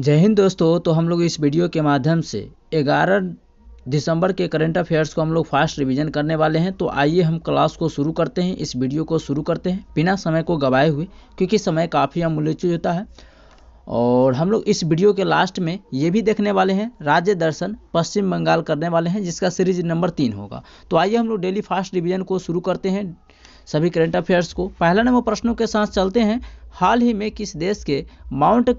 जय हिंद दोस्तों। तो हम लोग इस वीडियो के माध्यम से 11 दिसंबर के करंट अफेयर्स को हम लोग फास्ट रिवीजन करने वाले हैं। तो आइए हम क्लास को शुरू करते हैं, इस वीडियो को शुरू करते हैं बिना समय को गवाए हुए, क्योंकि समय काफ़ी अमूल्य होता है। और हम लोग इस वीडियो के लास्ट में ये भी देखने वाले हैं राज्य दर्शन पश्चिम बंगाल करने वाले हैं, जिसका सीरीज नंबर 3 होगा। तो आइए हम लोग डेली फास्ट रिवीजन को शुरू करते हैं सभी करंट अफेयर्स को। पहला नंबर प्रश्नों के साथ चलते हैं। हाल ही में किस देश के माउंट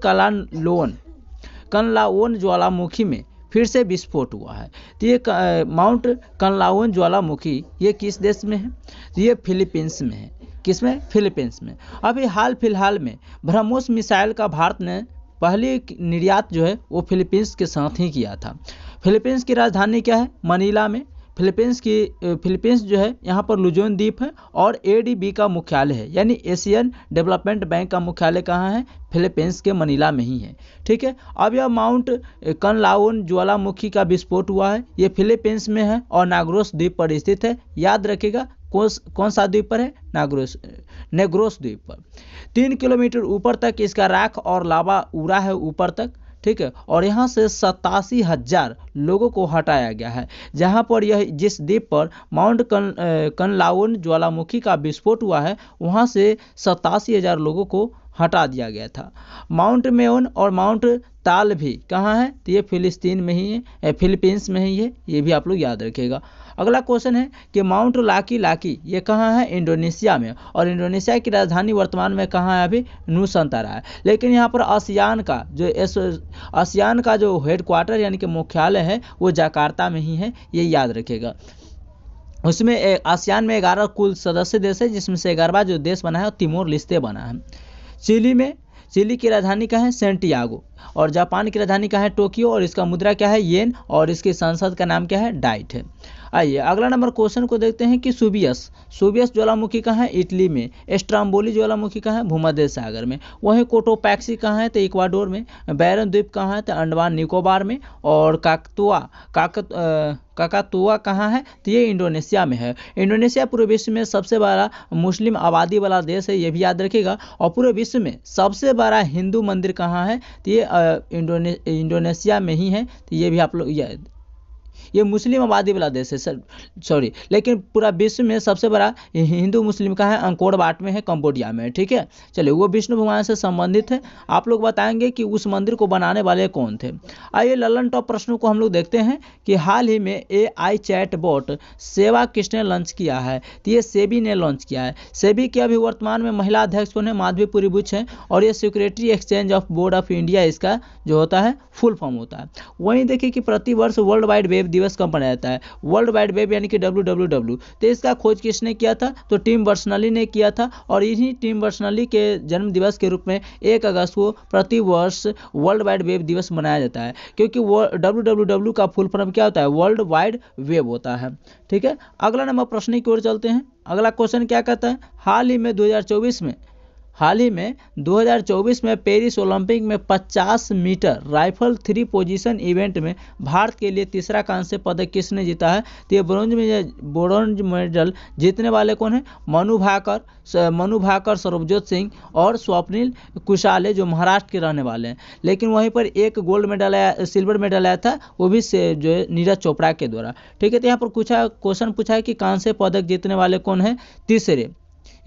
कनलाओन ज्वालामुखी में फिर से विस्फोट हुआ है? तो ये माउंट कनलाओन ज्वालामुखी ये किस देश में है? तो ये फिलीपींस में है। किसमें? फिलीपींस में। अभी हाल फिलहाल में ब्रह्मोस मिसाइल का भारत ने पहली निर्यात जो है वो फिलीपींस के साथ ही किया था। फिलीपींस की राजधानी क्या है? मनीला में। फिलीपींस जो है यहाँ पर लुजोन द्वीप है और एडीबी का मुख्यालय है, यानी एशियन डेवलपमेंट बैंक का मुख्यालय कहाँ है? फिलीपींस के मनीला में ही है। ठीक है। अब यह माउंट कनलाओन ज्वालामुखी का विस्फोट हुआ है, ये फिलीपींस में है और नाग्रोस द्वीप पर स्थित है। याद रखिएगा कौन सा द्वीप पर है? नेग्रोस द्वीप पर। 3 किलोमीटर ऊपर तक इसका राख और लावा उड़ा है ऊपर तक। ठीक है। और यहाँ से 87,000 लोगों को हटाया गया है। जहाँ पर यह जिस द्वीप पर माउंट कनलाओन ज्वालामुखी का विस्फोट हुआ है वहाँ से 87,000 लोगों को हटा दिया गया था। माउंट मेओन और माउंट ताल भी कहाँ है? तो ये फिलिस्तीन में ही है, फिलीपींस में ही है। ये भी आप लोग याद रखिएगा। अगला क्वेश्चन है कि माउंट लाकी ये कहाँ है? इंडोनेशिया में। और इंडोनेशिया की राजधानी वर्तमान में कहाँ है? अभी नुसंतारा है। लेकिन यहाँ पर आसियान का जो हेडक्वार्टर यानी कि मुख्यालय है वो जकार्ता में ही है, ये याद रखिएगा। उसमें आसियान में 11 कुल सदस्य देश है, जिसमें से 11वां जो देश बना है तिमोर लिस्ते बना है। चिली की राजधानी क्या है? सेंटियागो। और जापान की राजधानी क्या है? टोक्यो। और इसका मुद्रा क्या है? येन। और इसकी संसद का नाम क्या है? डाइट है। आइए अगला नंबर क्वेश्चन को देखते हैं कि सुबियस ज्वालामुखी कहाँ है? इटली में। स्ट्राम्बोली ज्वालामुखी कहाँ है? भूमध्य सागर में। वहीं कोटोपैक्सी कहाँ है? तो इक्वाडोर में। बैरन द्वीप कहाँ है? तो अंडमान निकोबार में। और काकातुआ कहाँ है? तो ये इंडोनेशिया में है। इंडोनेशिया पूरे विश्व में सबसे बड़ा मुस्लिम आबादी वाला देश है, ये भी याद रखिएगा। और पूरे विश्व में सबसे बड़ा हिंदू मंदिर कहाँ है? तो ये इंडोनेशिया में ही है। तो ये भी आप लोग ये मुस्लिम आबादी वाला देश है सॉरी, लेकिन पूरा विश्व में सबसे बड़ा हिंदू मुस्लिम का है अंकोर वाट में है, कंबोडिया में। ठीक है। चलिए वो विष्णु भगवान से संबंधित है। आप लोग बताएंगे कि उस मंदिर को बनाने वाले कौन थे। आइए ललन टॉप प्रश्नों को हम लोग देखते हैं कि हाल ही में AI चैट बोट सेवा किसने लॉन्च किया है? तो ये सेबी ने लॉन्च किया है। सेबी के अभी वर्तमान में महिला अध्यक्ष कौन है? माधवीपुरी बुच है। और ये security exchange of board of India इसका जो होता है फुल फॉर्म होता है। वहीं देखिए कि प्रतिवर्ष वर्ल्ड वाइड वेब दिवस कब मनाया जाता है? वर्ल्ड वाइड वेब यानी कि WWW। तो इसका खोज किसने किया था? तो टिम बर्नर्स-ली ने किया था। और इन्हीं टिम बर्नर्स-ली के जन्म दिवस के रूप में 1 अगस्त को प्रतिवर्ष वर्ल्ड वाइड वेब दिवस मनाया जाता है, क्योंकि WWW का फुल फॉर्म क्या होता है? वर्ल्ड वाइड वेब होता है। ठीक है। अगला नंबर प्रश्न की ओर चलते हैं। अगला क्वेश्चन क्या कहता है? हाल ही में 2024 में पेरिस ओलंपिक में 50 मीटर राइफल 3 पोजीशन इवेंट में भारत के लिए तीसरा कांस्य पदक किसने जीता है? तो ये ब्रोंज मेडल जीतने वाले कौन है? मनु भाकर, सरबजोत सिंह और स्वप्निल कुशाले, जो महाराष्ट्र के रहने वाले हैं। लेकिन वहीं पर एक सिल्वर मेडल आया था, वो भी जो है नीरज चोपड़ा के द्वारा। ठीक है। तो यहाँ पर क्वेश्चन पूछा है कि कांस्य पदक जीतने वाले कौन है? तीसरे,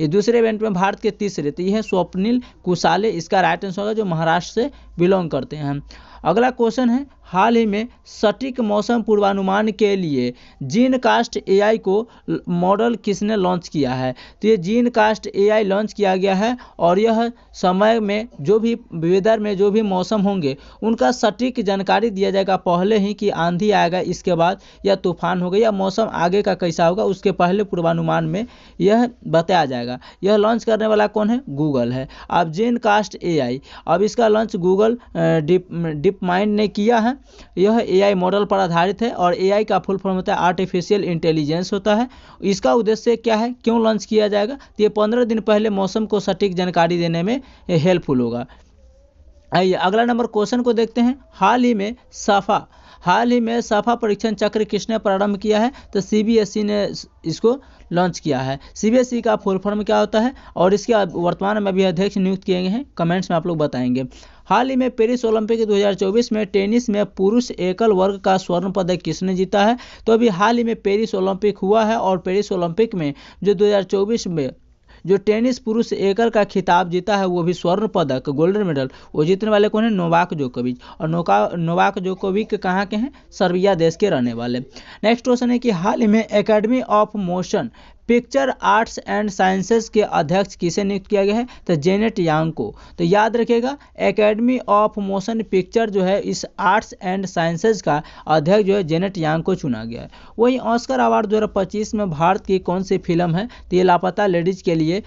ये दूसरे इवेंट में भारत के तीसरे, तो ये है स्वप्निल कुशाले। इसका राइट आंसर होगा, जो महाराष्ट्र से बिलोंग करते हैं। अगला क्वेश्चन है, हाल ही में सटीक मौसम पूर्वानुमान के लिए जीनकास्ट AI को मॉडल किसने लॉन्च किया है? तो ये जीनकास्ट AI लॉन्च किया गया है और यह समय में जो भी वेदर में जो भी मौसम होंगे उनका सटीक जानकारी दिया जाएगा पहले ही, कि आंधी आएगा, इसके बाद या तूफान होगा, या मौसम आगे का कैसा होगा, उसके पहले पूर्वानुमान में यह बताया जाएगा। यह लॉन्च करने वाला कौन है? गूगल है। अब जीनकास्ट AI, अब इसका लॉन्च गूगल डीप माइंड ने किया है। यह AI मॉडल पर आधारित है और AI का फुल फॉर्म होता है आर्टिफिशियल इंटेलिजेंस होता है। इसका उद्देश्य क्या है, क्यों लॉन्च किया जाएगा? तो ये 15 दिन पहले मौसम को सटीक जानकारी देने में हेल्पफुल होगा। आइए अगला नंबर क्वेश्चन को देखते हैं। हाल ही में सफा परीक्षण चक्र किसने प्रारंभ किया है? तो CBSE ने इसको लॉन्च किया है। CBSE का फुल फॉर्म क्या होता है और इसके वर्तमान में भी अध्यक्ष नियुक्त किए गए हैं, कमेंट्स में आप लोग बताएंगे। हाल ही में पेरिस ओलंपिक 2024 में टेनिस में पुरुष एकल वर्ग का स्वर्ण पदक किसने जीता है? तो अभी हाल ही में पेरिस ओलंपिक हुआ है और पेरिस ओलंपिक में जो 2024 में जो टेनिस पुरुष एकल का खिताब जीता है, वो भी स्वर्ण पदक गोल्डन मेडल, वो जीतने वाले कौन है? नोवाक जोकोविच। और नोवाक जोकोविच कहाँ के हैं? सर्बिया देश के रहने वाले। नेक्स्ट क्वेश्चन है कि हाल ही में academy of motion picture arts and sciences के अध्यक्ष किसे नियुक्त किया गया है? तो जेनेट यांग को। तो याद रखिएगा, एकेडमी ऑफ मोशन पिक्चर जो है इस आर्ट्स एंड साइंसेज का अध्यक्ष जो है जेनेट यांग को चुना गया है। वहीं ऑस्कर अवार्ड 2025 में भारत की कौन सी फिल्म है? तो ये लापता लेडीज के लिए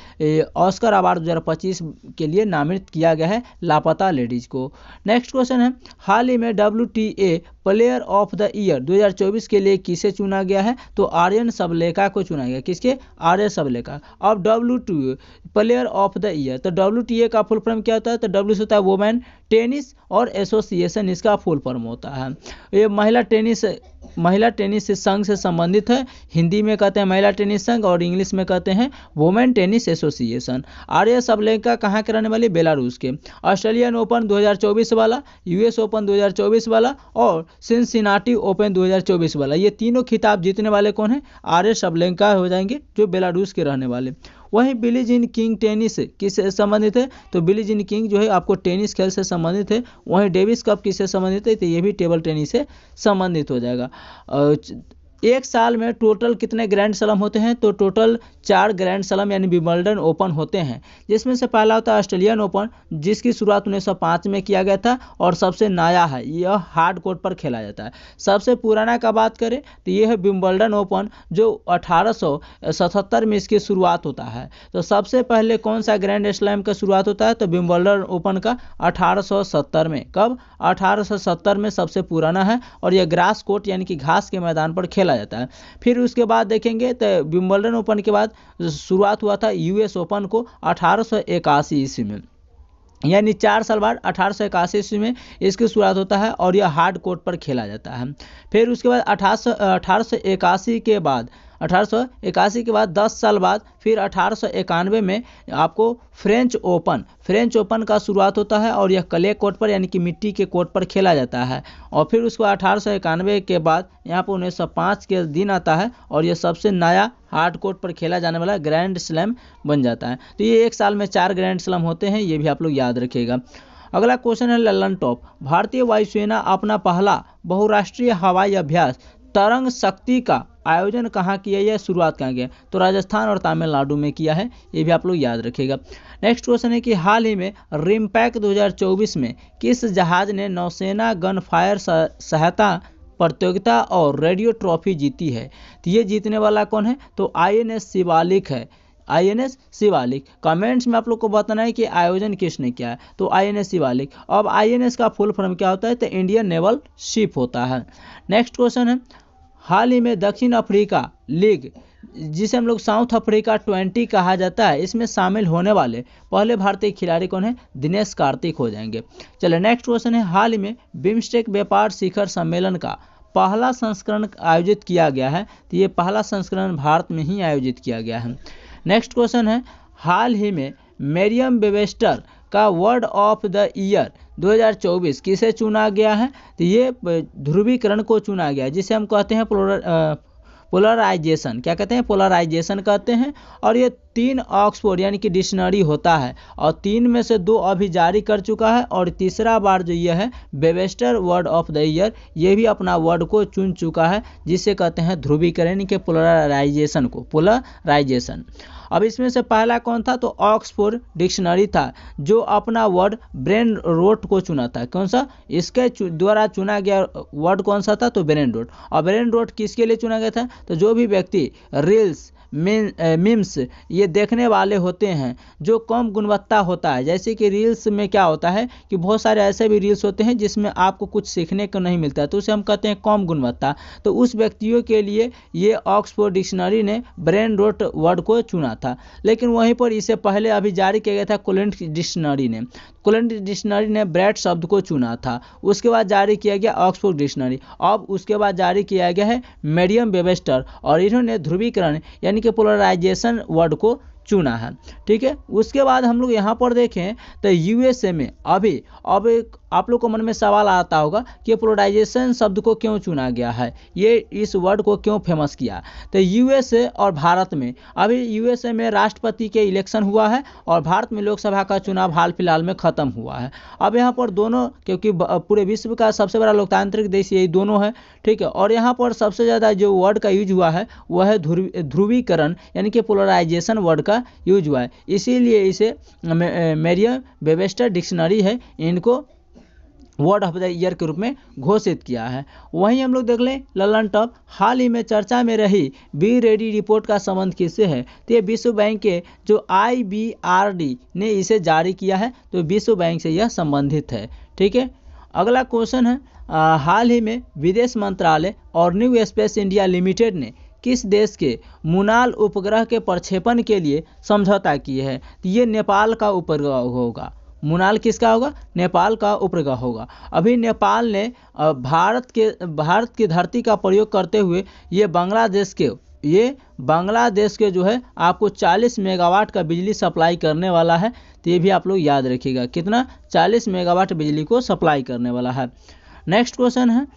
ऑस्कर अवार्ड 2025 के लिए नामित किया गया है लापता लेडीज को। नेक्स्ट क्वेश्चन है, हाल ही में WTA player of the year 2024 के लिए किसे चुना गया है? तो आर्यन सबलेका को चुना गया। किसके? आर्यन सबलेका। अब WTA player of the year, तो WTA का फुल फॉर्म क्या होता है? तो W से होता है वुमेन टेनिस और एसोसिएशन, इसका फुल फॉर्म होता है। ये महिला टेनिस संघ से संबंधित है। हिंदी में कहते हैं महिला टेनिस संघ और इंग्लिश में कहते हैं वुमेन टेनिस एसोसिएशन। आर्य सबलेका कहाँ के रहने वाली? बेलारूस के। ऑस्ट्रेलियन ओपन 2024 वाला, US ओपन 2024 वाला और सिनसिनाटी ओपन 2024 वाला, ये तीनों खिताब जीतने वाले कौन है? आर्य सबलेका हो जाएंगे, जो बेलारूस के रहने वाले। वहीं बिली जीन किंग टेनिस किससे संबंधित है? तो बिली जीन किंग जो है आपको टेनिस खेल से संबंधित है। वहीं डेविस कप किससे संबंधित है? तो ये भी टेबल टेनिस से संबंधित हो जाएगा। एक साल में टोटल कितने ग्रैंड स्लैम होते हैं? तो टोटल 4 ग्रैंड स्लैम यानी विंबलडन ओपन होते हैं, जिसमें से पहला होता है ऑस्ट्रेलियन ओपन, जिसकी शुरुआत 1905 में किया गया था और सबसे नया है, यह हार्ड कोर्ट पर खेला जाता है। सबसे पुराना का बात करें तो यह है विंबलडन ओपन, जो 1877 में इसकी शुरुआत होता है। तो सबसे पहले कौन सा ग्रैंड स्लैम का शुरुआत होता है? तो विंबलडन ओपन का 1870 में। कब? 1870 में सबसे पुराना है और यह ग्रास कोर्ट यानी कि घास के मैदान पर खेला जाता है। फिर उसके बाद देखेंगे तो विंबलडन ओपन के बाद शुरुआत हुआ था US ओपन को 1881 ईस्वी में, यानी 4 साल बाद 1881 ईस्वी में इसकी शुरुआत होता है और यह हार्ड कोर्ट पर खेला जाता है। फिर उसके बाद 1881 के बाद 10 साल बाद फिर 1891 में आपको फ्रेंच ओपन का शुरुआत होता है और यह क्ले कोर्ट पर यानी कि मिट्टी के कोर्ट पर खेला जाता है। और फिर उसको 1891 के बाद यहाँ पर 1905 के दिन आता है और यह सबसे नया हार्ड कोर्ट पर खेला जाने वाला ग्रैंड स्लैम बन जाता है। तो ये एक साल में 4 ग्रैंड स्लैम होते हैं, ये भी आप लोग याद रखिएगा। अगला क्वेश्चन है ललन टॉप। भारतीय वायुसेना अपना पहला बहुराष्ट्रीय हवाई अभ्यास तरंग शक्ति का आयोजन कहाँ किया है? शुरुआत कहाँ किया? तो राजस्थान और तमिलनाडु में किया है, ये भी आप लोग याद रखिएगा। नेक्स्ट क्वेश्चन है कि हाल ही में रिमपैक 2024 में किस जहाज ने नौसेना गन फायर सहायता प्रतियोगिता और रेडियो ट्रॉफी जीती है? तो ये जीतने वाला कौन है? तो INS शिवालिक है। INS शिवालिक। कमेंट्स में आप लोग को बताना है कि आयोजन किसने किया है। तो INS शिवालिक। अब INS का फुल फॉर्म क्या होता है? तो इंडियन नेवल शिप होता है। नेक्स्ट क्वेश्चन है, हाल ही में दक्षिण अफ्रीका लीग, जिसे हम लोग साउथ अफ्रीका 20 कहा जाता है, इसमें शामिल होने वाले पहले भारतीय खिलाड़ी कौन है? दिनेश कार्तिक हो जाएंगे। चलिए नेक्स्ट क्वेश्चन है, हाल ही में बिम्स्टेक व्यापार शिखर सम्मेलन का पहला संस्करण आयोजित किया गया है। तो ये पहला संस्करण भारत में ही आयोजित किया गया है। नेक्स्ट क्वेश्चन है, हाल ही में मेरियम वेबस्टर का वर्ड ऑफ द ईयर 2024 किसे चुना गया है? तो ये ध्रुवीकरण को चुना गया है, जिसे हम कहते हैं पोलराइजेशन। क्या कहते हैं? पोलराइजेशन कहते हैं। और ये 3 ऑक्सफोर्ड यानी कि डिक्शनरी होता है और 3 में से 2 अभी जारी कर चुका है और तीसरा बार जो ये है Webster word of the year, ये भी अपना वर्ड को चुन चुका है, जिसे कहते हैं ध्रुवीकरण के पोलराइजेशन को, पोलराइजेशन। अब इसमें से पहला कौन था? तो ऑक्सफोर्ड डिक्शनरी था, जो अपना वर्ड ब्रेन रोट को चुना था। कौन सा? इसके द्वारा चुना गया वर्ड कौन सा था? तो ब्रेन रोट। और ब्रेन रोट किसके लिए चुना गया था? तो जो भी व्यक्ति रील्स मीम्स ये देखने वाले होते हैं जो कम गुणवत्ता होता है, जैसे कि रील्स में क्या होता है कि बहुत सारे ऐसे भी रील्स होते हैं जिसमें आपको कुछ सीखने को नहीं मिलता है, तो उसे हम कहते हैं कम गुणवत्ता। तो उस व्यक्तियों के लिए ये ऑक्सफोर्ड डिक्शनरी ने ब्रेन रोट वर्ड को चुना था। लेकिन वहीं पर इसे पहले अभी जारी किया गया था कोलेंट डिक्शनरी ने। कोलेंट डिक्शनरी ने ब्रैड शब्द को चुना था, उसके बाद जारी किया गया ऑक्सफोर्ड डिक्शनरी। अब उसके बाद जारी किया गया है मेरियम वेबस्टर और इन्होंने ध्रुवीकरण यानी कि पोलराइजेशन वर्ड को चुना है। ठीक है, उसके बाद हम लोग यहाँ पर देखें तो यूएसए में अभी अब आप लोग को मन में सवाल आता होगा कि पोलराइजेशन शब्द को क्यों चुना गया है, ये इस वर्ड को क्यों फेमस किया। तो यूएसए और भारत में अभी यूएसए में राष्ट्रपति के इलेक्शन हुआ है और भारत में लोकसभा का चुनाव हाल फिलहाल में खत्म हुआ है। अब यहाँ पर दोनों, क्योंकि पूरे विश्व का सबसे बड़ा लोकतांत्रिक देश यही दोनों है। ठीक है, और यहाँ पर सबसे ज़्यादा जो वर्ड का यूज हुआ है वह है ध्रुवीकरण, यानी कि पोलराइजेशन वर्ड का यूज हुआ है। इसीलिए इसे मेरियम वेबस्टर डिक्शनरी है इनको वर्ड ऑफ द ईयर के रूप में घोषित किया है। वहीं हम लोग देख लें ललन टॉप, हाल ही में चर्चा में रही बी रेडी रिपोर्ट का संबंध किससे है, तो ये विश्व बैंक के जो IBRD ने इसे जारी किया है, तो विश्व बैंक से यह संबंधित है। ठीक है, अगला क्वेश्चन है हाल ही में विदेश मंत्रालय और न्यू स्पेस इंडिया लिमिटेड ने किस देश के मुनाल उपग्रह के प्रक्षेपण के लिए समझौता किए है, तो ये नेपाल का उपग्रह होगा। मुनाल किसका होगा, नेपाल का उपग्रह होगा। अभी नेपाल ने भारत की धरती का प्रयोग करते हुए ये बांग्लादेश के जो है आपको 40 मेगावाट का बिजली सप्लाई करने वाला है। तो ये भी आप लोग याद रखिएगा, कितना 40 मेगावाट बिजली को सप्लाई करने वाला है। नेक्स्ट क्वेश्चन है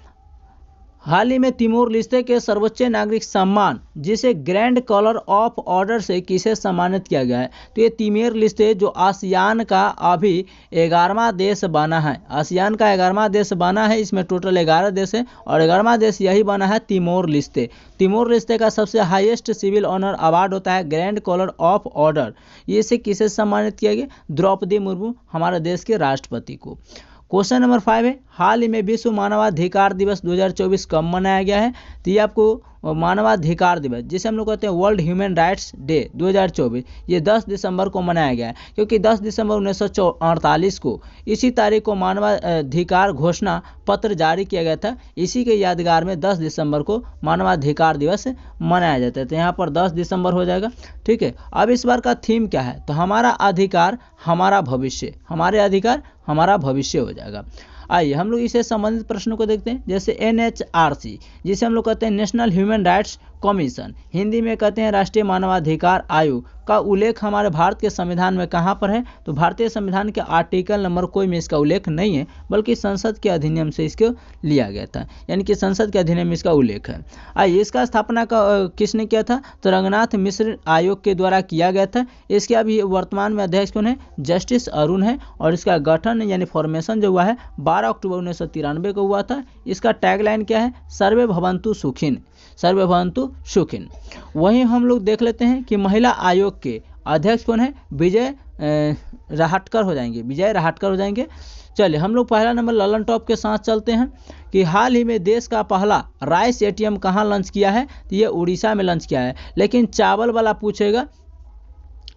हाल ही में तिमोर लेस्ते के सर्वोच्च नागरिक सम्मान जिसे ग्रैंड कॉलर ऑफ ऑर्डर से किसे सम्मानित किया गया है, तो ये तिमोर लेस्ते जो आसियान का अभी 11वां देश बना है, आसियान का 11वां देश बना है। इसमें टोटल 11 देश है और 11वां देश यही बना है तिमोर लेस्ते। तिमोर लेस्ते का सबसे हाईएस्ट सिविल ऑनर अवार्ड होता है ग्रैंड कॉलर ऑफ ऑर्डर। ये से किसे सम्मानित किया गया, द्रौपदी मुर्मू हमारे देश के राष्ट्रपति को। क्वेश्चन नंबर 5 है हाल ही में विश्व मानवाधिकार दिवस 2024 कब मनाया गया है, तो ये आपको मानवाधिकार दिवस जिसे हम लोग कहते हैं वर्ल्ड ह्यूमन राइट्स डे 2024, ये 10 दिसंबर को मनाया गया है, क्योंकि 10 दिसंबर 1948 को इसी तारीख को मानवाधिकार घोषणा पत्र जारी किया गया था। इसी के यादगार में 10 दिसंबर को मानवाधिकार दिवस मनाया जाता है। तो यहाँ पर 10 दिसंबर हो जाएगा। ठीक है, अब इस बार का थीम क्या है, तो हमारा अधिकार हमारा भविष्य, हमारे अधिकार हमारा भविष्य हो जाएगा। आइए हम लोग इससे संबंधित प्रश्नों को देखते हैं। जैसे NHRC जिसे हम लोग कहते हैं national human rights commission, Hindi में कहते हैं राष्ट्रीय मानवाधिकार आयोग, का उल्लेख हमारे भारत के संविधान में कहाँ पर है, तो भारतीय संविधान के आर्टिकल नंबर कोई में इसका उल्लेख नहीं है, बल्कि संसद के अधिनियम से इसको लिया गया था, यानी कि संसद के अधिनियम में इसका उल्लेख है। आइए इसका स्थापना किसने किया था, तो रंगनाथ मिश्र आयोग के द्वारा किया गया था। इसके अभी वर्तमान में अध्यक्ष कौन है, जस्टिस अरुण है, और इसका गठन यानी फॉर्मेशन जो हुआ है 12 अक्टूबर 1993 को हुआ था। इसका टैगलाइन क्या है, सर्वे भवन्तु सुखिन, सर्वे भवन्तु सुखिन। वहीं हम लोग देख लेते हैं कि महिला आयोग के अध्यक्ष कौन है, विजय राहटकर हो जाएंगे, विजय राहटकर हो जाएंगे। चलिए हम लोग पहला नंबर ललन टॉप के साथ चलते हैं कि हाल ही में देश का पहला राइस ATM कहाँ लॉन्च किया है, तो ये उड़ीसा में लॉन्च किया है। लेकिन चावल वाला पूछेगा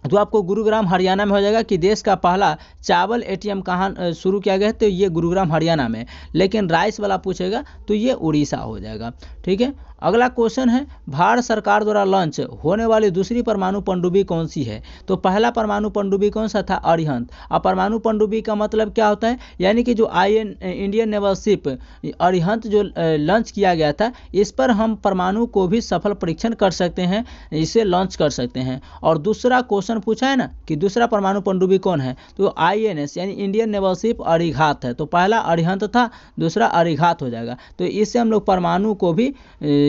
तो आपको गुरुग्राम हरियाणा में हो जाएगा कि देश का पहला चावल ATM कहाँ शुरू किया गया है, तो ये गुरुग्राम हरियाणा में। लेकिन राइस वाला पूछेगा तो ये उड़ीसा हो जाएगा। ठीक है, अगला क्वेश्चन है भारत सरकार द्वारा लॉन्च होने वाली दूसरी परमाणु पनडुब्बी कौन सी है, तो पहला परमाणु पनडुब्बी कौन सा था, अरिहंत। अब परमाणु पनडुब्बी का मतलब क्या होता है, यानी कि जो इंडियन नेवल शिप अरिहंत जो लॉन्च किया गया था, इस पर हम परमाणु को भी सफल परीक्षण कर सकते हैं, इसे लॉन्च कर सकते हैं। और दूसरा क्वेश्चन पूछा है ना कि दूसरा परमाणु पनडुब्बी कौन है, तो INS यानी इंडियन नेवल शिप अरिघात है। तो पहला अरिहंत था, दूसरा अरिघात हो जाएगा। तो इससे हम लोग परमाणु को भी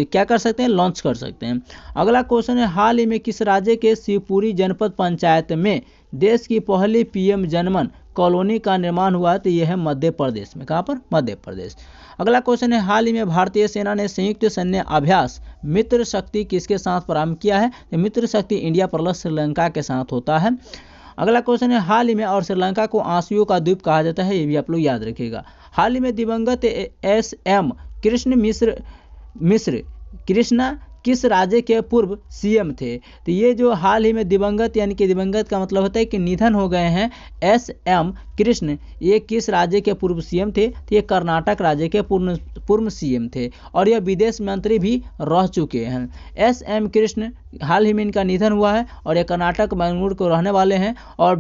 क्या कर सकते हैं, लॉन्च कर सकते हैं। अगला क्वेश्चन है हाल ही में किस राज्य के शिवपुरी जनपद पंचायत में देश की पहली PM जनमन कॉलोनी का निर्माण हुआ है, तो यह है मध्य प्रदेश में। कहाँ पर, मध्य प्रदेश। अगला क्वेश्चन है हाल ही में भारतीय सेना ने संयुक्त सैन्य अभ्यास मित्र शक्ति किसके साथ प्रारंभ किया है, तो मित्र शक्ति इंडिया प्लस श्रीलंका के साथ होता है। अगला क्वेश्चन है हाल ही में और श्रीलंका को आंसुओं का द्वीप कहा जाता है, ये भी आप लोग याद रखिएगा। हाल ही में दिवंगत SM कृष्णा किस राज्य के पूर्व CM थे, तो ये जो हाल ही में दिवंगत यानी कि दिवंगत का मतलब होता है कि निधन हो गए हैं SM कृष्ण, ये किस राज्य के पूर्व CM थे, तो ये कर्नाटक राज्य के पूर्व CM थे और यह विदेश मंत्री भी रह चुके हैं। SM कृष्ण हाल ही में इनका निधन हुआ है और ये कर्नाटक बेंगलुरु को रहने वाले हैं और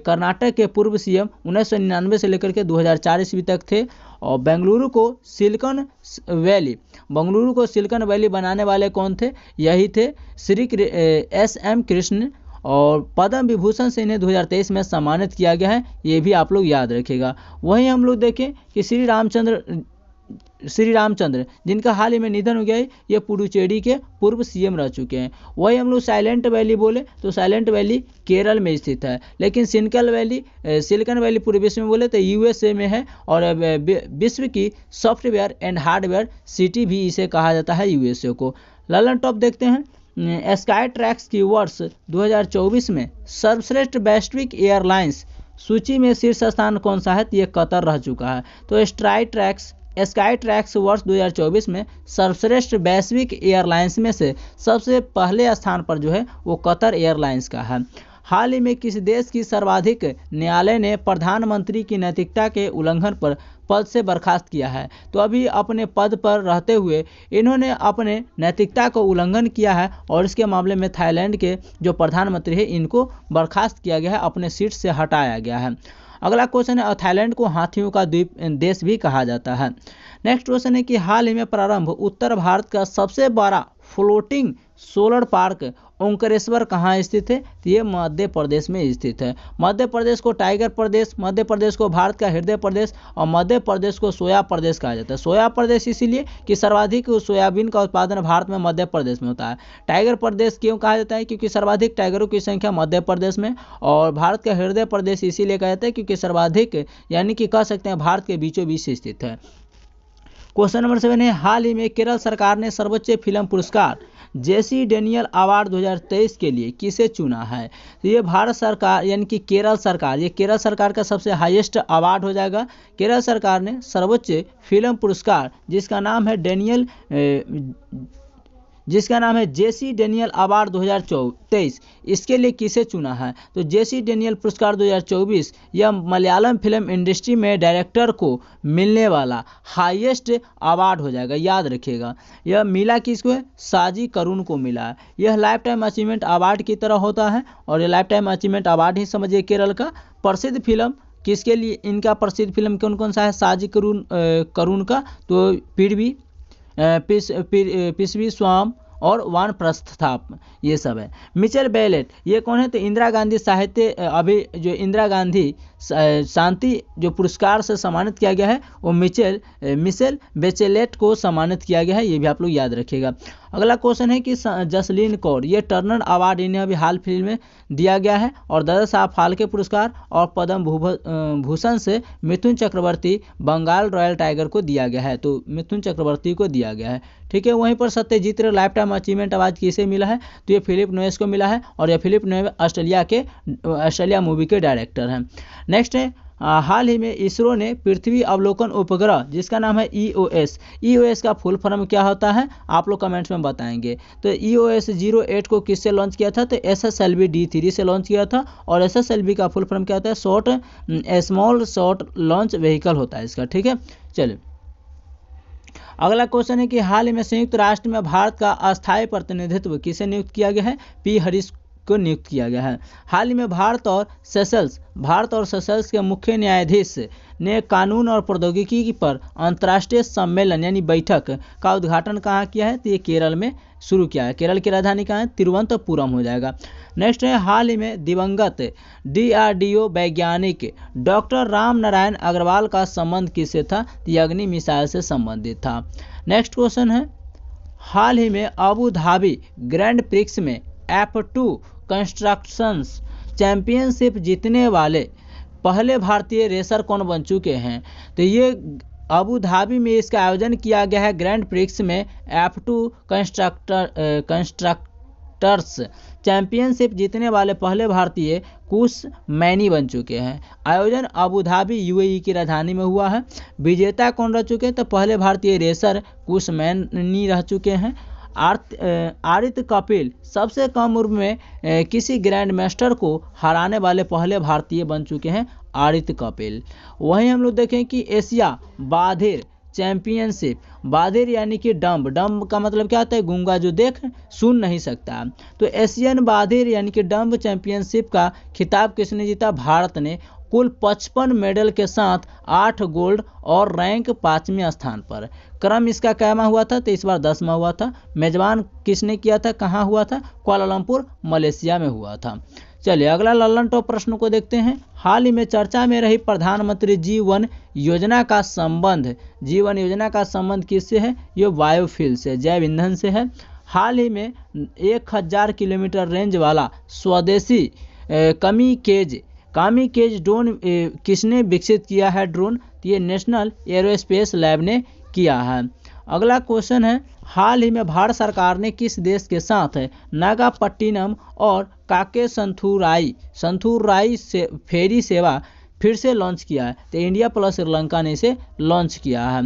कर्नाटक के पूर्व CM 1999 से लेकर के 2004 ईस्वी तक थे। और बेंगलुरु को सिलिकॉन वैली बनाने वाले कौन थे, यही थे श्री SM कृष्ण। और पद्म विभूषण से इन्हें 2023 में सम्मानित किया गया है, ये भी आप लोग याद रखिएगा। वहीं हम लोग देखें कि श्री रामचंद्र जिनका हाल ही में निधन हो गया है, ये पुडुचेरी के पूर्व सीएम रह चुके हैं। वही हम लोग साइलेंट वैली बोले तो साइलेंट वैली केरल में स्थित है, लेकिन सिलिकन वैली पूरे विश्व में बोले तो यूएसए में है, और विश्व की सॉफ्टवेयर एंड हार्डवेयर सिटी भी इसे कहा जाता है यूएसए को। ललन टॉप देखते हैं, स्काई ट्रैक्स की वर्ष 2024 में सर्वश्रेष्ठ वैश्विक एयरलाइंस सूची में शीर्ष स्थान कौन सा है, तो ये कतर रह चुका है। तो स्काई ट्रैक्स वर्ष 2024 में सर्वश्रेष्ठ वैश्विक एयरलाइंस में से सबसे पहले स्थान पर जो है वो कतर एयरलाइंस का है। हाल ही में किस देश की सर्वाधिक न्यायालय ने प्रधानमंत्री की नैतिकता के उल्लंघन पर पद से बर्खास्त किया है? तो अभी अपने पद पर रहते हुए इन्होंने अपने नैतिकता को उल्लंघन किया है, और इसके मामले में थाईलैंड के जो प्रधानमंत्री है इनको बर्खास्त किया गया है, अपने सीट से हटाया गया है। अगला क्वेश्चन है, थाईलैंड को हाथियों का द्वीप देश भी कहा जाता है। नेक्स्ट क्वेश्चन है कि हाल ही में प्रारंभ उत्तर भारत का सबसे बड़ा फ्लोटिंग सोलर पार्क ओंकारेश्वर कहाँ स्थित है, तो ये मध्य प्रदेश में स्थित है। मध्य प्रदेश को टाइगर प्रदेश, मध्य प्रदेश को भारत का हृदय प्रदेश, और मध्य प्रदेश को सोया प्रदेश कहा जाता है। सोया प्रदेश इसीलिए कि सर्वाधिक सोयाबीन का उत्पादन भारत में मध्य प्रदेश में होता है। टाइगर प्रदेश क्यों कहा जाता है, क्योंकि सर्वाधिक टाइगरों की संख्या मध्य प्रदेश में, और भारत का हृदय प्रदेश इसीलिए कहा जाता है क्योंकि सर्वाधिक यानी कि कह सकते हैं भारत के बीचों बीच स्थित है। क्वेश्चन नंबर 7 है, हाल ही में केरल सरकार ने सर्वोच्च फिल्म पुरस्कार जेसी डेनियल अवार्ड 2023 के लिए किसे चुना है? तो ये भारत सरकार यानी कि केरल सरकार का सबसे हाईएस्ट अवार्ड हो जाएगा। केरल सरकार ने सर्वोच्च फिल्म पुरस्कार जिसका नाम है जेसी डेनियल अवार्ड 2023, इसके लिए किसे चुना है? तो जेसी डेनियल पुरस्कार 2024 यह मलयालम फिल्म इंडस्ट्री में डायरेक्टर को मिलने वाला हाईएस्ट अवार्ड हो जाएगा, याद रखिएगा। यह मिला किसको है? साजी करुण को मिला है। यह लाइफ टाइम अचीवमेंट अवार्ड की तरह होता है, और ये लाइफ टाइम अचीवमेंट अवार्ड ही समझिए केरल का। प्रसिद्ध फिल्म किसके लिए, इनका प्रसिद्ध फिल्म कौन कौन सा है? साजी करुण का तो पिसवी स्वाम और वानप्रस्थ था, ये सब है। मिचेल बेलेट ये कौन है? तो इंदिरा गांधी साहित्य अभी जो इंदिरा गांधी शांति जो पुरस्कार से सम्मानित किया गया है वो मिचेल बेचेलेट को सम्मानित किया गया है, ये भी आप लोग याद रखिएगा। अगला क्वेश्चन है कि जसलीन कौर ये टर्नर अवार्ड इन्हें अभी हाल फिल्म में दिया गया है, और दादा साहब फाल्के पुरस्कार और पद्म भूषण से मिथुन चक्रवर्ती बंगाल रॉयल टाइगर को दिया गया है, तो मिथुन चक्रवर्ती को दिया गया है। ठीक है, वहीं पर सत्यजीत रे लाइफ टाइम अचीवमेंट अवार्ड किसे मिला है? तो ये फिलिप नोयस को मिला है, और ये फिलिप नोयस ऑस्ट्रेलिया मूवी के डायरेक्टर हैं। नेक्स्ट है, हाल ही में इसरो ने पृथ्वी अवलोकन उपग्रह जिसका नाम है ईओएस का फुल फॉर्म क्या होता है, आप लोग कमेंट्स में बताएंगे। तो ईओएस 08 को किससे लॉन्च किया था? तो SSLV D3 से लॉन्च किया था, और SSLV का फुल फॉर्म क्या होता है? स्मॉल शॉर्ट लॉन्च व्हीकल होता है इसका। ठीक है, चलिए अगला क्वेश्चन है कि हाल ही में संयुक्त राष्ट्र में भारत का अस्थायी प्रतिनिधित्व किसे नियुक्त किया गया है? P हरीश को नियुक्त किया गया है। हाल ही में भारत और सेशल्स के मुख्य न्यायाधीश ने कानून और प्रौद्योगिकी पर अंतर्राष्ट्रीय सम्मेलन यानी बैठक का उद्घाटन कहाँ किया है? तो ये केरल में शुरू किया है। केरल की राजधानी कहाँ है? तिरुवनंतपुरम हो जाएगा। नेक्स्ट है, हाल ही में दिवंगत DRDO वैज्ञानिक डॉक्टर राम नारायण अग्रवाल का संबंध किससे था? तो अग्नि मिसाइल से संबंधित था। नेक्स्ट क्वेश्चन है, हाल ही में अबू धाबी ग्रैंड प्रिक्स में F2 कंस्ट्रक्शंस चैंपियनशिप जीतने वाले पहले भारतीय रेसर कौन बन चुके हैं? तो ये अबू धाबी में इसका आयोजन किया गया है ग्रैंड प्रिक्स में F2 कंस्ट्रक्टर्स चैंपियनशिप जीतने वाले पहले भारतीय कुश मैनी बन चुके हैं। आयोजन अबू धाबी UAE की राजधानी में हुआ है। विजेता कौन रह चुके हैं? तो पहले भारतीय रेसर कुश मैनी रह चुके हैं। आदित्य कपिल सबसे कम उम्र में किसी ग्रैंड मास्टर को हराने वाले पहले भारतीय बन चुके हैं, आदित्य कपिल। वहीं हम लोग देखें कि एशिया बाधिर चैंपियनशिप, बाधिर यानी कि डम्ब का मतलब क्या होता है? गूंगा जो देख सुन नहीं सकता। तो एशियन बाधिर यानी कि डम्ब चैंपियनशिप का खिताब किसने जीता? भारत ने, कुल 55 मेडल के साथ 8 गोल्ड और रैंक 5वें स्थान पर। क्रम इसका कैमा हुआ था? तो इस बार 10वां हुआ था। मेजबान किसने किया था? कहाँ हुआ था? कुआलालंपुर मलेशिया में हुआ था। चलिए अगला लल्लन टॉप प्रश्न को देखते हैं। हाल ही में चर्चा में रही प्रधानमंत्री जीवन योजना का संबंध किससे है? ये बायोफ्यूल से, जैव ईंधन से है। हाल ही में 1000 किलोमीटर रेंज वाला स्वदेशी कामीकेज ड्रोन किसने विकसित किया है? ड्रोन ये नेशनल एरोस्पेस लैब ने किया है। अगला क्वेश्चन है, हाल ही में भारत सरकार ने किस देश के साथ नागापट्टिनम और काके संथुराई से फेरी सेवा फिर से लॉन्च किया है? तो इंडिया प्लस श्रीलंका ने इसे लॉन्च किया है।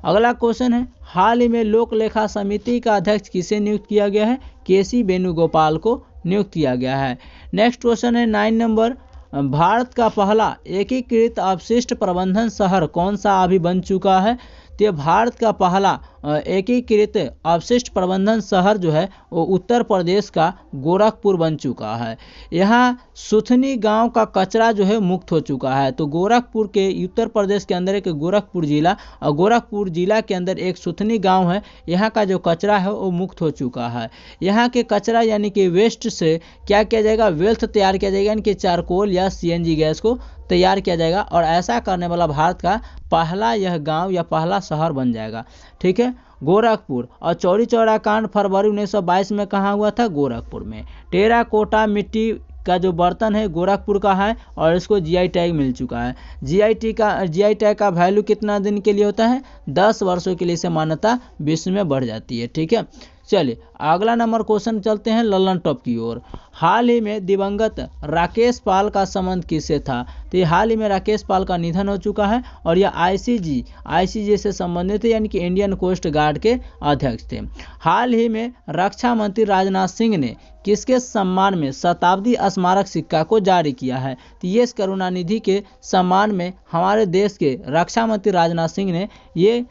अगला क्वेश्चन है, हाल ही में लोक लेखा समिति का अध्यक्ष किसे नियुक्त किया गया है? केसी वेणुगोपाल को नियुक्त किया गया है। नेक्स्ट क्वेश्चन है 9 नंबर, भारत का पहला एकीकृत अपशिष्ट प्रबंधन शहर कौन सा अभी बन चुका है? तो भारत का पहला एकीकृत अपशिष्ट प्रबंधन शहर जो है वो उत्तर प्रदेश का गोरखपुर बन चुका है। यहाँ सुथनी गांव का कचरा जो है मुक्त हो चुका है। तो गोरखपुर के उत्तर प्रदेश के अंदर एक गोरखपुर जिला और गोरखपुर जिला के अंदर एक सुथनी गांव है। यहाँ का जो कचरा है वो मुक्त हो चुका है। यहाँ के कचरा यानी कि वेस्ट से क्या किया जाएगा? वेल्थ तैयार किया जाएगा, यानी कि चारकोल या CNG गैस को तैयार किया जाएगा और ऐसा करने वाला भारत का पहला यह गांव या पहला शहर बन जाएगा। ठीक है, गोरखपुर। और चौरी चौरा कांड फरवरी 1922 में कहाँ हुआ था? गोरखपुर में। टेराकोटा मिट्टी का जो बर्तन है गोरखपुर का है और इसको GI टैग मिल चुका है। GI टैग का वैल्यू कितना दिन के लिए होता है? 10 वर्षों के लिए से मान्यता विश्व में बढ़ जाती है। ठीक है, चलिए अगला नंबर क्वेश्चन चलते हैं लल्लन टॉप की ओर। हाल ही में दिवंगत राकेश पाल का संबंध किससे था? तो ये हाल ही में राकेश पाल का निधन हो चुका है और यह ICG से संबंधित है, यानी कि इंडियन कोस्ट गार्ड के अध्यक्ष थे। हाल ही में रक्षा मंत्री राजनाथ सिंह ने किसके सम्मान में शताब्दी स्मारक सिक्का को जारी किया है? तो ये करुणानिधि के सम्मान में हमारे देश के रक्षा मंत्री राजनाथ सिंह ने ये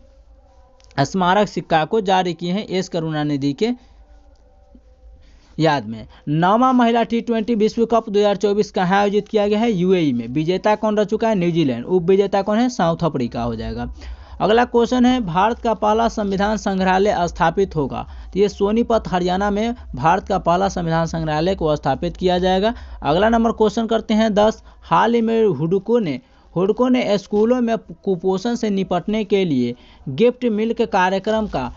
स्मारक सिक्का को जारी किए हैं एस करुणानिधि के याद में। 9वां महिला T20 विश्व कप 2024 कहाँ आयोजित किया गया है? UAE में। विजेता कौन रह चुका है? न्यूजीलैंड। उप विजेता कौन है? साउथ अफ्रीका हो जाएगा। अगला क्वेश्चन है, भारत का पहला संविधान संग्रहालय स्थापित होगा? तो ये सोनीपत हरियाणा में भारत का पहला संविधान संग्रहालय को स्थापित किया जाएगा। अगला नंबर क्वेश्चन करते हैं 10। हाल ही में हुडको ने स्कूलों में कुपोषण से निपटने के लिए गिफ्ट मिल्क कार्यक्रम का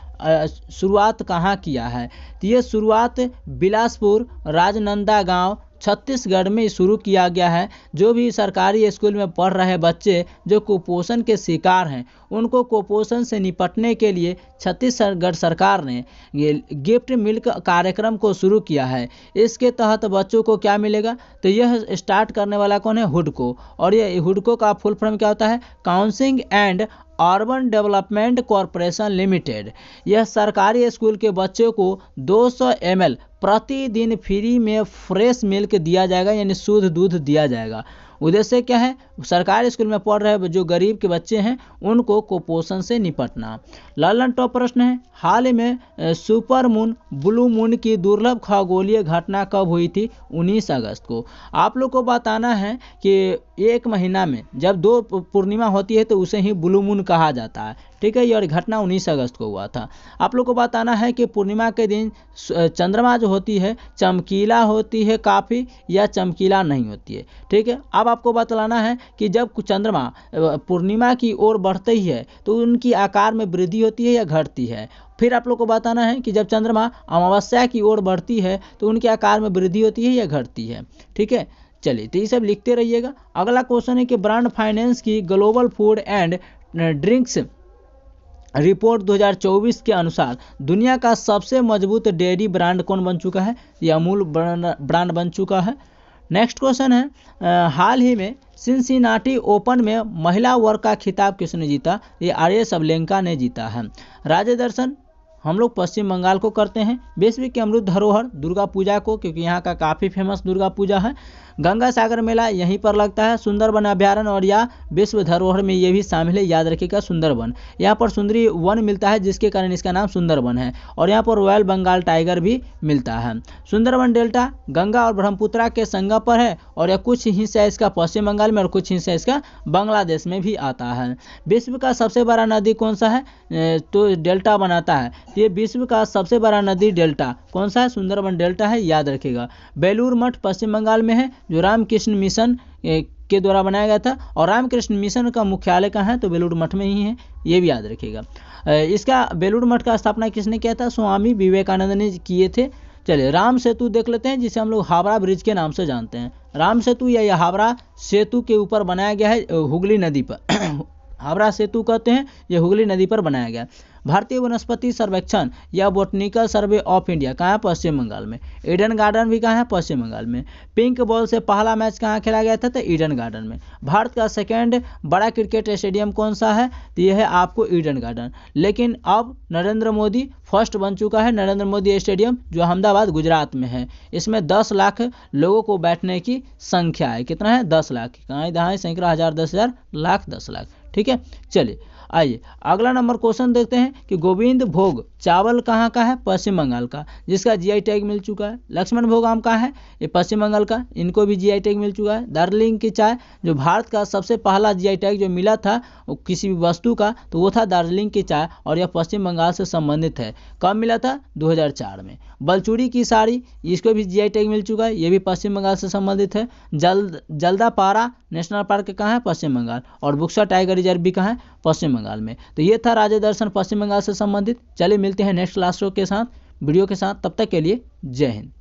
शुरुआत कहाँ किया है? तो ये शुरुआत बिलासपुर राजनंदगांव छत्तीसगढ़ में शुरू किया गया है। जो भी सरकारी स्कूल में पढ़ रहे बच्चे जो कुपोषण के शिकार हैं उनको कुपोषण से निपटने के लिए छत्तीसगढ़ सरकार ने ये गिफ्ट मिल्क कार्यक्रम को शुरू किया है। इसके तहत बच्चों को क्या मिलेगा? तो यह स्टार्ट करने वाला कौन है? हुडको। और ये हुडको का फुल फॉर्म क्या होता है? Counselling and urban development corporation limited. यह सरकारी स्कूल के बच्चों को 200 ml प्रतिदिन फ्री में फ्रेश मिल्क दिया जाएगा, यानी शुद्ध दूध दिया जाएगा। उद्देश्य क्या है? सरकारी स्कूल में पढ़ रहे जो गरीब के बच्चे हैं उनको कुपोषण से निपटना। लल्लन टॉप प्रश्न है, हाल ही में सुपर मून ब्लू मून की दुर्लभ खगोलीय घटना कब हुई थी? 19 अगस्त को। आप लोग को बताना है कि एक महीना में जब 2 पूर्णिमा होती है तो उसे ही ब्लू मून कहा जाता है। ठीक है, ये घटना 19 अगस्त को हुआ था। आप लोग को बताना है कि पूर्णिमा के दिन चंद्रमा जो होती है चमकीला होती है काफ़ी या चमकीला नहीं होती है। ठीक है, अब आपको बतलाना है कि जब चंद्रमा पूर्णिमा की ओर बढ़ते ही है तो उनकी आकार में वृद्धि होती है या घटती है। फिर आप लोग को बताना है कि जब चंद्रमा अमावस्या की ओर बढ़ती है तो उनके आकार में वृद्धि होती है या घटती है। ठीक है, चलिए तो ये सब लिखते रहिएगा। अगला क्वेश्चन है कि ब्रांड फाइनेंस की global food and drinks report 2024 के अनुसार दुनिया का सबसे मजबूत डेयरी ब्रांड कौन बन चुका है? ये अमूल ब्रांड बन चुका है। नेक्स्ट क्वेश्चन है, हाल ही में सिंसिनाटी ओपन में महिला वर्ग का खिताब किसने जीता? ये आर्या सबलेंका ने जीता है। राज्य दर्शन हम लोग पश्चिम बंगाल को करते हैं। विश्व की अमृत धरोहर दुर्गा पूजा को, क्योंकि यहाँ का काफ़ी फेमस दुर्गा पूजा है। गंगा सागर मेला यहीं पर लगता है। सुंदरबन अभ्यारण्य और या विश्व धरोहर में ये भी शामिल है, याद रखिएगा सुंदरबन। यहाँ पर सुंदरी वन मिलता है जिसके कारण इसका नाम सुंदरबन है। और यहाँ पर रॉयल बंगाल टाइगर भी मिलता है। सुंदरबन डेल्टा गंगा और ब्रह्मपुत्रा के संगम पर है और यह कुछ हिस्सा इसका पश्चिम बंगाल में और कुछ हिस्सा इसका बांग्लादेश में भी आता है। विश्व का सबसे बड़ा नदी कौन सा है? तो डेल्टा बनाता है। ये विश्व का सबसे बड़ा नदी डेल्टा कौन सा है? सुंदरबन डेल्टा है, याद रखिएगा। बेलूर मठ पश्चिम बंगाल में है, जो रामकृष्ण मिशन के द्वारा बनाया गया था। और रामकृष्ण मिशन का मुख्यालय कहाँ है? तो बेलूर मठ में ही है, ये भी याद रखिएगा। इसका बेलूर मठ का स्थापना किसने किया था? स्वामी विवेकानंद ने किए थे। चलिए राम सेतु देख लेते हैं, जिसे हम लोग हावड़ा ब्रिज के नाम से जानते हैं। राम सेतु या यह हावड़ा सेतु के ऊपर बनाया गया है हुगली नदी पर। हावड़ा सेतु कहते हैं, यह हुगली नदी पर बनाया गया। भारतीय वनस्पति सर्वेक्षण या बोटनिकल सर्वे ऑफ इंडिया कहाँ है? पश्चिम बंगाल में। ईडन गार्डन भी कहाँ है? पश्चिम बंगाल में। पिंक बॉल से पहला मैच कहाँ खेला गया था? तो ईडन गार्डन में। भारत का सेकेंड बड़ा क्रिकेट स्टेडियम कौन सा है? तो यह है आपको ईडन गार्डन। लेकिन अब नरेंद्र मोदी फर्स्ट बन चुका है, नरेंद्र मोदी स्टेडियम, जो अहमदाबाद गुजरात में है। इसमें 10 लाख लोगों को बैठने की संख्या है। कितना है? 10 लाख। कहाँ दहाई सैकड़ा हज़ार 10,000 लाख 10 लाख। ठीक है, चलिए आइए अगला नंबर क्वेश्चन देखते हैं कि गोविंद भोग चावल कहाँ का है? पश्चिम बंगाल का, जिसका जीआई टैग मिल चुका है। लक्ष्मण भोग आम कहाँ है? ये पश्चिम बंगाल का, इनको भी जीआई टैग मिल चुका है। दार्जिलिंग की चाय, जो भारत का सबसे पहला जीआई टैग जो मिला था किसी भी वस्तु का, तो वो था दार्जिलिंग की चाय, और यह पश्चिम बंगाल से संबंधित है। कब मिला था? 2004 में। बलचूड़ी की साड़ी, इसको भी जीआई टैग मिल चुका है, ये भी पश्चिम बंगाल से संबंधित है। जल्दापारा नेशनल पार्क कहाँ है? पश्चिम बंगाल। और बुक्सा टाइगर रिजर्व भी कहाँ है? पश्चिम बंगाल में। तो ये था राज्य दर्शन पश्चिम बंगाल से संबंधित। चलिए मिलते हैं नेक्स्ट क्लास के साथ, वीडियो के साथ। तब तक के लिए जय हिंद।